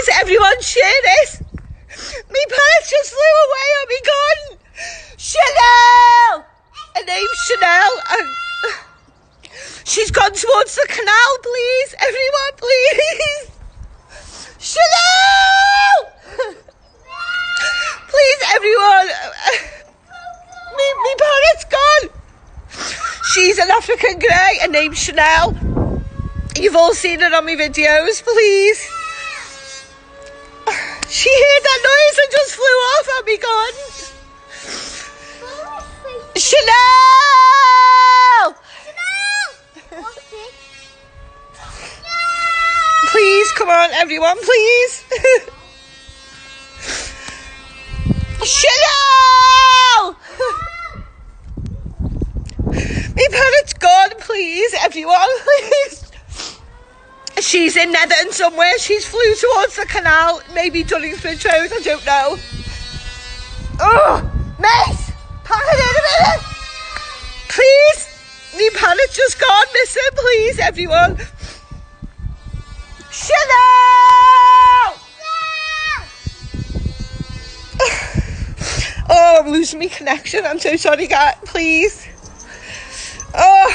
Please, everyone, share this. Me parrot just flew away on me gun. Chanel! Her name's Chanel, and she's gone towards the canal, please. Everyone, please. Chanel! Please, everyone. Me parrot's gone. She's an African grey. Her name's Chanel. You've all seen it on my videos, please. She heard that noise and just flew off on me gun. Chanel! Please, come on, everyone, please. Chanel! My parrot's gone, please, everyone, please. She's in Netherton somewhere. She's flew towards the canal, maybe Dunningsbridge Road, I don't know. Oh, Mace! Parrot in a minute! Please! My parrot's just gone missing, please, everyone. Chanel! Oh, I'm losing my connection. I'm so sorry, guys. Please. Oh.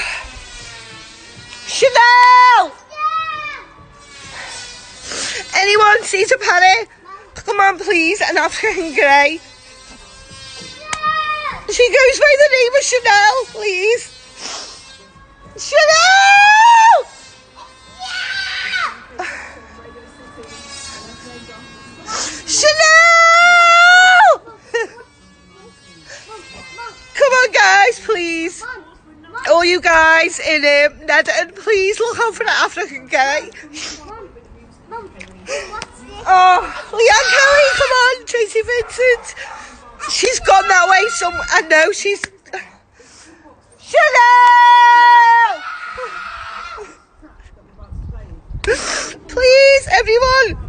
Chanel! Anyone sees a parrot? Come on, please. An African grey. She goes by the name of Chanel, please. Chanel! Chanel! Come on, guys, please. All you guys in Netherton, please look out for the African guy. Oh, Leanne Kelly, come on, Tracy Vincent. She's gone that way. I know she's. Chanel! Please, everyone.